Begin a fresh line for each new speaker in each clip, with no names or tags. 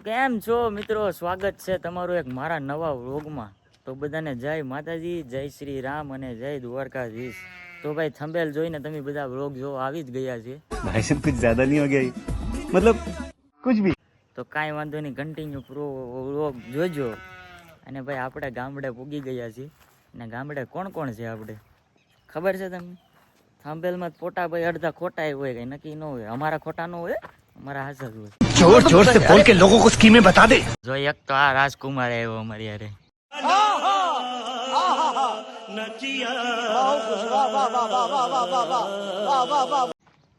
કેમ છો મિત્રો, સ્વાગત છે તમારું એક મારા નવા વ્લોગમાં। તો બધાને જય માતાજી, જય શ્રી રામ અને જય દ્વારકાધીશ। તો ભાઈ થંબેલ જોઈને તમે બધા વ્લોગ જો આવી જ ગયા છે।
भाई साहब कुछ ज्यादा नहीं हो गया ये? मतलब कुछ भी।
તો કાંઈ વાંધો નહીં, કન્ટિન્યુ પ્રો વ્લોગ જોજો। અને ભાઈ આપણે ગામડે પૂગી ગયા છીએ। અને ગામડે કોણ કોણ છે આપણે ખબર છે તમને? થંબેલમાં ફોટા ભાઈ અડધા ખોટા હોય, કઈ નક્કી ન હોય। અમારા ખોટા ન હોય, અમારા હાસા હોય।
जोर जोर से बोल के लोगों को स्कीमें बता दे।
જો એક તો આ રાજકુમાર આવ્યો અમારી યારે।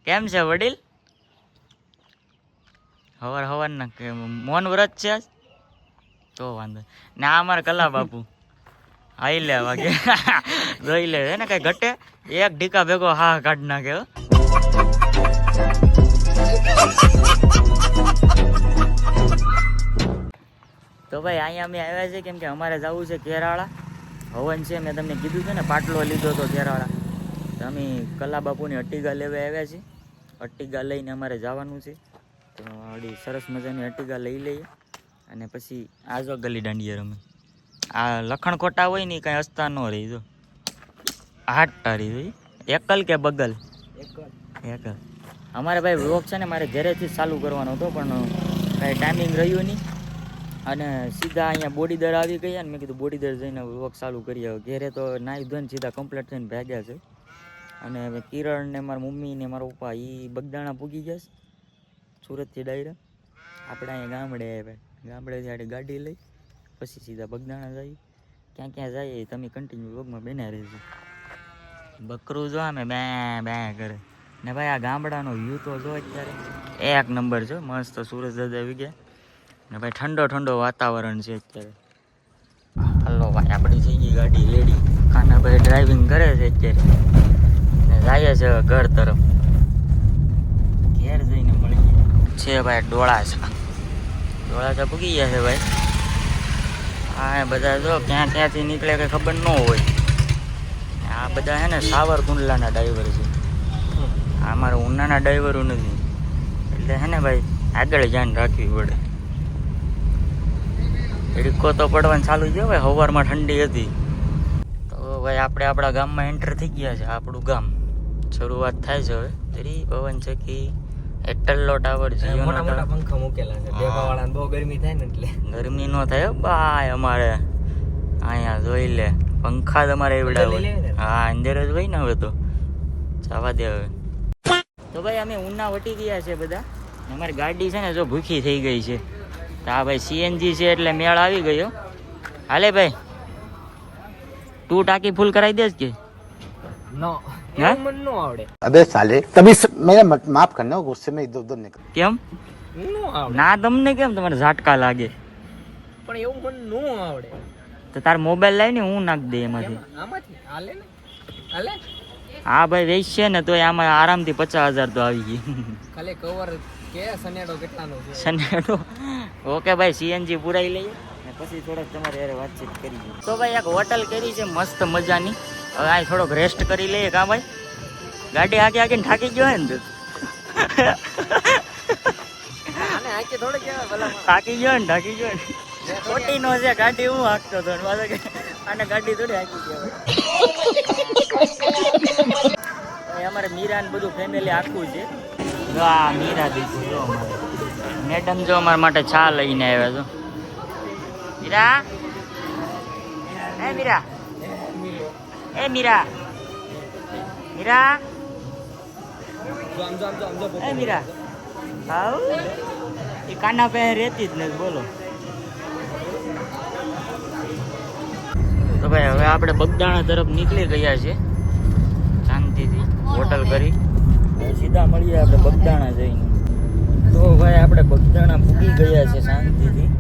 કેમ છે વડીલ? હવાર હવાર ના મૌન વ્રત છે તો વાંધો ને। આ અમારા કલા બાપુ આઈ લે વાગે જોઈ લે ને કઈ ઘટે એક ઢીકા ભેગો હા કાઢ નાખે। તો ભાઈ અહીંયા અમે આવ્યા છે કેમ કે અમારે જવું છે કેરાળા, હવન છે। મેં તમને કીધું છે ને પાટલો લીધો તો કેરાળા, તો અમે કલા બાપુની અટ્ટીગા લેવા આવ્યા છીએ। અટ્ટીગા લઈને અમારે જવાનું છે, તો અડી સરસ મજાની અટ્ટીગા લઈ લઈએ અને પછી આ જો ગલી દાંડિયા રમે। આ લખણ ખોટા હોય ને કાંઈ હસતા ન રહી, જો હાટ તારી જોઈ એકલ કે બગલ એકલ। અમારે ભાઈ વ્લોગ છે ને મારે ઘરેથી જ ચાલુ કરવાનો હતો, પણ કાંઈ ટાઈમિંગ રહ્યું નહીં અને સીધા અહીંયા બોડીદર આવી ગયા ને મેં કીધું બોડીદર જઈને વ્લોગ ચાલુ કરી આવ્યો। ઘેરે તો નાહી ધોઈને સીધા કમ્પ્લીટ થઈને ભાગ્યા છે। અને કિરણ ને મારા મમ્મી ને મારા પપ્પા એ બગદાણા પૂગી ગયા છે સુરતથી ડાયરેક્ટ। આપણે અહીંયા ગામડે આવ્યા, ગામડેથી આડી ગાડી લઈ પછી સીધા બગદાણા જઈએ। ક્યાં ક્યાં જઈએ તમે કન્ટિન્યુ વ્લોગમાં બેના રહેજો। બકરું જો અમે બે બે કરે ને ભાઈ। આ ગામડાનો વ્યૂ તો જો અત્યારે એક નંબર છે, મસ્ત સુરત દાદા આવી ગયા ને ભાઈ ઠંડો ઠંડો વાતાવરણ છે અત્યારે। હલો ભાઈ આપણી થઈ ગઈ ગાડી રેડી, કાનાભાઈ ડ્રાઇવિંગ કરે છે અત્યારે ને જાય છે ઘર તરફ। ઘેર જઈને મળી છે ભાઈ ડોળાસા પૂગી ગયા છે ભાઈ। હા બધા જો ક્યાં ક્યાંથી નીકળે કંઈ ખબર ન હોય। આ બધા છે ને સાવરકુંડલાના ડ્રાઈવર છે, આ મારા ઉનાના ડ્રાઈવરો નથી, એટલે છે ને ભાઈ આગળ ધ્યાન રાખવી પડે। રીકો તો પડવાનું ચાલુ થયો ભાઈ, સવારમાં ઠંડી હતી। તો ભાઈ આપણે આપણા ગામમાં એન્ટર થઈ ગયા છે। આપણું ગામ શરૂઆત થાય છે હવે। તરી પવન ચક્કી, એરટેલનો ટાવર, જીઓનો ટાવર,
પંખા મૂકેલા છે દેખાવાળા, બહુ ગરમી થાય ને એટલે
ગરમી નો થાય ભાઈ અમારે અહીંયા જોઈ લે। પંખા તમારે એવડા હોય, હા અંદર જ હોય ને હવે તો જવા દે હવે। તો ભાઈ અમે ઉના વટી ગયા છે બધા, અમારી ગાડી છે ને જો ભૂખી થઈ ગઈ છે। તો આ ભાઈ સીએનજી છે એટલે મેળ આવી ગયો। હાલે ભાઈ તું ટાંકી ફૂલ કરાવી દેસ કે
નો?
હા?
મને નો આવડે।
अबे साले तभी मेरा माफ करना, गुस्से में इधर उधर निकल।
કેમ
નો આવડે
ના તમને કેમ તમારે ઝાટકા લાગે?
પણ એવું મને નો આવડે।
તો તાર મોબાઈલ લાવી ને હું નાખ દે એમાંથી।
આમાંથી હાલે ને હાલે?
હા ભાઈ વેચ છે ને તો આમાં આરામથી 50,000 તો આવી ગઈ।
ખાલી કવર કે સનેડો કેટલાનો છે?
સનેડો ઓકે ભાઈ, સીએનજી પુરાઈ લઈએ ને પછી થોડોક તમારે યાર વાતચીત કરીએ। તો ભાઈ એક હોટલ કરી છે મસ્ત મજાની, હવે અહીં થોડોક રેસ્ટ કરી લઈએ। કા ભાઈ ગાડી આગે આગે થાકી ગયો ને તું?
આને આકે થોડે કેવા ભલા
થાકી ગયો ને ખોટી નો છે ગાડી, હું હાંકતો હતો ને પાછો કે આને ગાડી થોડી હાંકી ગયો। અમારે મીરા ને બધું ફેમિલી આખું છે। જો આ મીરા દીકરી જો અમારે મેડમ જો અમારા માટે ચા લઈને આવ્યા છો। મીરા, એ મીરા, એ મીરા, મીરા, એ મીરા, હાઉ એ કાના પે રહેતી જ નથી બોલો। તો ભાઈ હવે આપણે બગદાણા તરફ નીકળી ગયા છે શાંતિથી હોટલ કરી, સીધા મળીએ આપણે બગદાણા જઈને। તો ભાઈ આપણે બગદાણા પૂગી ગયા છે શાંતિથી।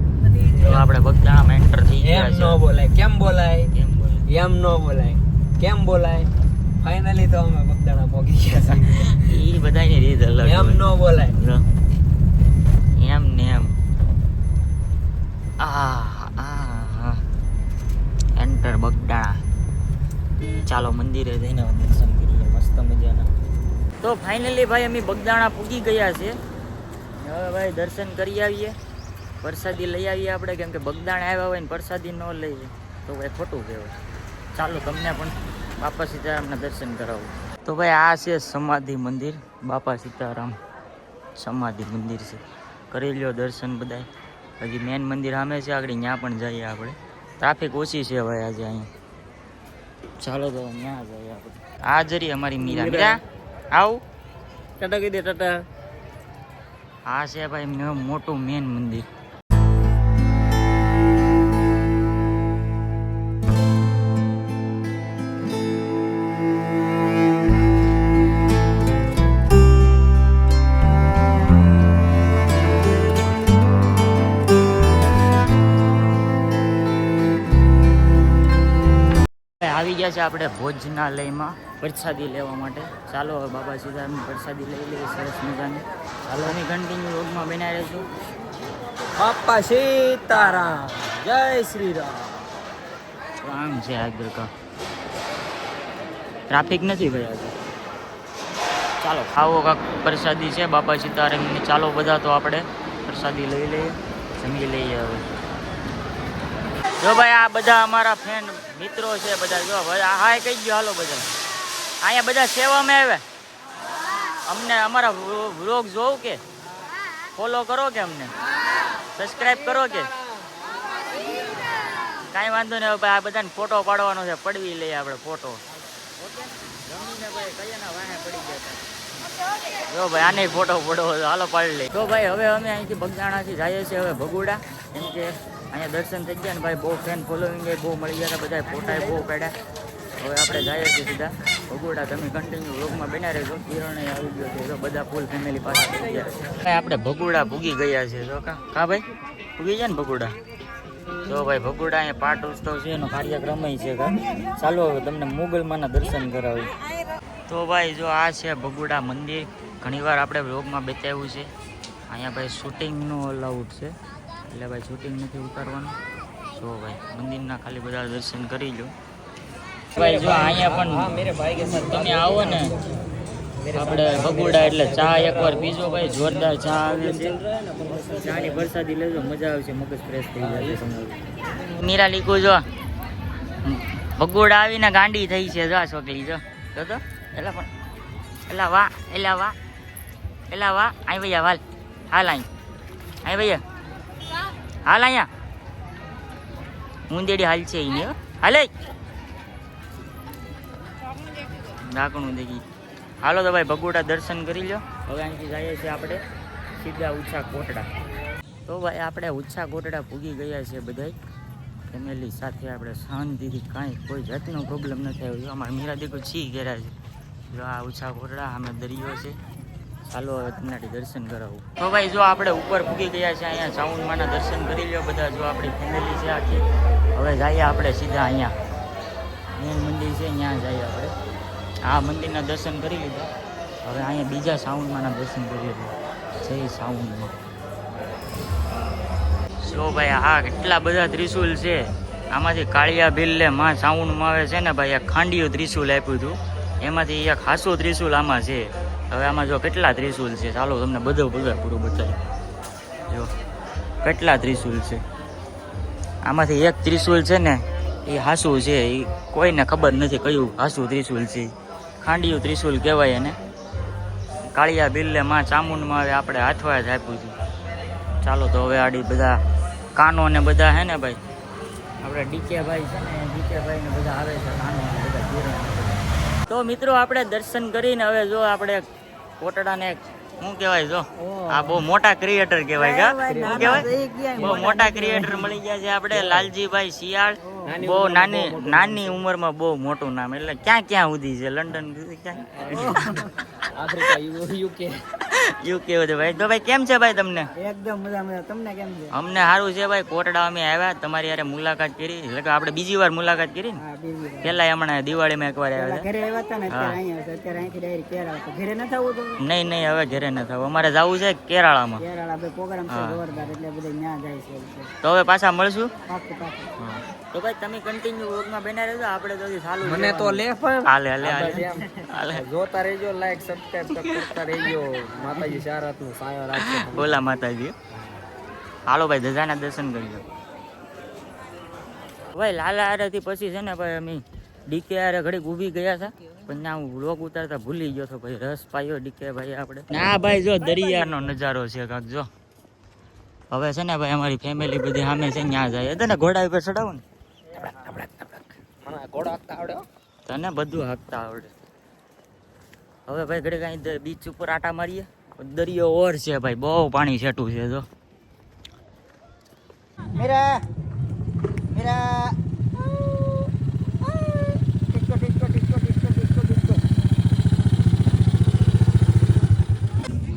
તો આપણે બગદાણામાં એન્ટર થઈ ગયા
એમ
છે।
નો બોલાય, કેમ બોલાય?
કેમ બોલે?
એમ નો બોલાય, કેમ બોલાય? ફાઇનલી તો અમે બગદાણા પહોંચી ગયા છીએ।
એ બધાની રીત અલગ
એમ નો બોલાય।
જો એમ ને એમ આ એન્ટર બગદાણા। ચાલો મંદિરે જઈને દર્શન કરીએ મસ્ત મજાના। તો ફાઇનલી ભાઈ અમે બગદાણા પૂગી ગયા છે। હવે ભાઈ દર્શન કરી આવીએ પ્રસાદી લઈ આવીએ આપણે, કેમ કે બગદાણ આવ્યા હોય ને પ્રસાદી ન લઈએ તો ભાઈ ખોટું કહેવાય. ચાલો તમને પણ બાપા સીતારામના દર્શન કરાવું. તો ભાઈ આ છે સમાધિ મંદિર, બાપા સીતારામ સમાધિ મંદિર છે. કરી લ્યો દર્શન બધાય. હજી મેન મંદિર સામે છે આગળ, ત્યાં પણ જઈએ આપણે. ટ્રાફિક ઓછી છે ભાઈ આજે અહીંયા. ચાલો તો ત્યાં જઈએ આપણે. આ જરી અમારી મીરા આવું
ટાટા કહી દે ટાટા.
આ છે ભાઈ મોટું મેન મંદિર. આવી ગયા છે આપણે ભોજનાલયમાં પ્રસાદી લેવા માટે. ચાલો હવે બાબા સીતારામની પ્રસાદી લઈ લઈએ સરસ મજાની. ચાલો અમે કન્ટિન્યુ રોગમાં બનાવી રહીશું.
બાપા સીતારામ, જય શ્રી રામ.
આમ છે આગળ કા ટ્રાફિક નથી ભાઈ આજે. ચાલો આવો કાંક પ્રસાદી છે બાપા સીતારામની. ચાલો બધા તો આપણે પ્રસાદી લઈ લઈએ, જમી લઈએ હવે. જો ભાઈ આ બધા અમારા ફ્રેન્ડ મિત્રો છે બધા. જો ભાઈ હાય કહી ગયો હાલો બધા. અહીંયા બધા સેવામાં આવ્યા. અમને અમારા વ્લોગ જોવ કે ફોલો કરો કે અમને સબસ્ક્રાઈબ કરો કે કાંઈ વાંધો નહીં. હવે ભાઈ આ બધાને ફોટો પાડવાનો છે, પડવી લઈએ આપણે ફોટો. જમીને ભાઈ કયાના વાહે પડી ગયા. જો ભાઈ આને ફોટો પડવો હાલો પાડી લઈએ. તો ભાઈ હવે અમે અહીંથી બગદાણાથી જઈએ છીએ હવે ભગુડા, કેમ કે અહીંયા દર્શન થઈ ગયા ને ભાઈ. બહુ ફેન ફોલોઈંગ બહુ મળી ગયા હતા, બધા ફોટા બહુ પાડ્યા. હવે આપણે જઈએ છીએ સીધા ભગુડા. તમે કન્ટિન્યુ રોગમાં બન્યા રહેજો. કિરણે આવી ગયો છે, જો બધા ફૂલ ફેમિલી પાછા થઈ ગયા છે. આપણે ભગુડા ભૂગી ગયા છે. જો કા ભાઈ ભૂગી જાય ને ભગુડા. જો ભાઈ ભગુડા અહીંયા પાટ ઉત્સવ છે, એનો કાર્યક્રમ છે કા. ચાલો હવે તમને મુગલમાના દર્શન કરાવું. તો ભાઈ જો આ છે ભગુડા મંદિર. ઘણીવાર આપણે વ્લોગમાં બતાવ્યું છે. અહીંયા ભાઈ શૂટિંગનું અલાઉડ છે, એટલે ભાઈ શૂટિંગ નથી ઉતારવાનું. જો ભાઈ મંદિરના ખાલી બધા દર્શન કરી લો ભાઈ. જો અહીંયા પણ તમે આવો ને આપણે ભગુડા એટલે ચા એકવાર પીજો ભાઈ. જોરદાર ચા આવે છે. ચાની પ્રસાદી લેજો, મજા આવશે, મગજ ફ્રેશ થઈ જાય તમારું. મીરા લીકુ જો ભગુડા આવીને ગાંડી થઈ છે. જો છોકરી જો તો એલા પણ એલા વાહ એલા વાહ એલા વાહ. અહીં ભૈયા હાલ હાલ અહીં ભૈયા હાલ અહીંયા ઊંદેડી હાલ છે એને હાલે ઢાંકણું દેખી. હાલો તો ભાઈ ભગુડા દર્શન કરી લો. હવે અહીંથી જઈએ છીએ આપણે સીધા ઉચ્છા કોટડા. તો ભાઈ આપણે ઉચ્છા કોટડા પૂગી ગયા છે બધાય ફેમિલી સાથે. આપણે શાંતિથી કાંઈ કોઈ જાતનો પ્રોબ્લેમ નથી આવ્યો. અમારા મીરા દીકરો છી ઘેરા છે. જો આ ઉચ્છા કોટડા સામે દરિયો છે. ચાલો હવે તમારી દર્શન કરાવું. તો ભાઈ જો આપણે ઉપર પૂગી ગયા છે. અહીંયા ચામુંડમાના દર્શન કરી લો બધા. જો આપણી ફેમિલી છે આખી. હવે જઈએ આપણે સીધા અહીંયા મેન મંદિર છે, ત્યાં જઈએ આપણે. આ મંદિરના દર્શન કરી લીધા. હવે અહીંયા બીજા સાઉન્ડમાંના દર્શન કરી લીધા. જય સાઉન્ડમાં. જો ભાઈ આ કેટલા બધા ત્રિશુલ છે. આમાંથી કાળિયા ભીલે માં સાઉન્ડમાં આવે છે ને ભાઈ, આ ખાંડિયું ત્રિશુલ આપ્યું હતું, એમાંથી એક હાસો ત્રિશુલ આમાં છે. હવે આમાં જો કેટલા ત્રિશુલ છે, ચાલો તમને બધું પૂરું બતાવી. જો કેટલા ત્રિશુલ છે. આમાંથી એક ત્રિશુલ છે ને એ હાસું છે, એ કોઈને ખબર નથી કયું હાસું ત્રિશુલ છે. ખાંડિયું ત્રિશુલ કહેવાય એને. કાળિયા બિલ્લે માં ચામુંડમાં આવે આપણે હાથવા જ આપ્યું હતું. ચાલો તો હવે આડી બધા કાનો ને બધા હે ને ભાઈ, આપણે ડીકે ભાઈ છે ને, ડીકે ભાઈ ને બધા આવે છે કાનો ને બધા કિરણ. તો મિત્રો આપણે દર્શન કરીને હવે જો આપણે કોટડાને શું કહેવાય, જો આ બહુ મોટા ક્રિએટર કહેવાય કા, શું કહેવાય, બહુ મોટા ક્રિએટર મળી ગયા છે આપણે. લાલજીભાઈ શિયાળ, બહુ નાની ઉંમરમાં બહુ મોટું નામ, એટલે ક્યાં ક્યાં સુધી છે, લંડન ક્યાં, યુકે બધે ભાઈ. તો ભાઈ કેમ છે ભાઈ તમને?
એકદમ મજા. તમને કેમ છે?
અમને સારું છે ભાઈ. કોટડા અમે આવ્યા, તમારી યારે મુલાકાત કરી, એટલે કે આપણે બીજી વાર મુલાકાત કરી ને. પેલા હમણાં દિવાળીમાં એકવાર આવ્યા હતા. નહીં નહીં, હવે ઘરે ન થવું, અમારે જવું છે કેરાળામાં. તો હવે પાછા મળશું. તો ભાઈ તમે કન્ટિન્યુ વર્કમાં બન્યા રહેજો, આપણે તો ચાલુ
મને તો લે પણ
હાલે હાલે હાલે
જોતા રહેજો, લાઈક સબસ્ક્રાઇબ કરતા રહેજો. માતાજી ચાર હાથનો સાયો રાખજો.
બોલા માતાજી. હાલો ભાઈ ધજાના દર્શન કરી લો ભાઈ લાલા આરેથી પછી છે ને ભાઈ અમે ડીકે આરે ઘડીક ઊભી ગયા હતા પણ ના હું વ્લોગ ઉતારતા ભૂલી ગયો હતો ભાઈ રસ પાયો ડીકે ભાઈ આપણે ના ભાઈ જો દરિયાનો નજારો છે કાંક જો હવે છે ને ભાઈ અમારી ફેમિલી બધી સામે છે ત્યાં જાય તને ઘોડા ઉપર ચડાવો ને
ઘોડો હાંકતા આવડે હો?
તને બધું હાંકતા આવડે હવે ભાઈ ઘડીક અહીં બીચ ઉપર આટા મારીએ દરિયો ઓર છે ભાઈ બહુ પાણી છેટું છે જો
मेरा मेरा disco disco disco disco disco disco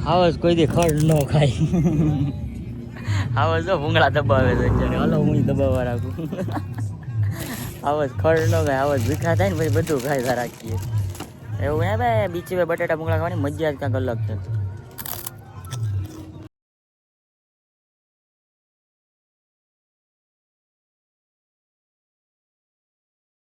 હાવસ કોઈ દી ખડ ન ખાય હાવસ જો ભૂંગળા દબાવે છે અત્યારે હાલો હું દબાવવા રાખું હાવસ ખડ ન ખાય હાવસ ભીખા થાય ને પછી બધું ખાઈ રાખીએ એવું હે ભાઈ બીચે બટેટા ભૂંગળા ખાવાની મજા જ કાંઈક અલગ છે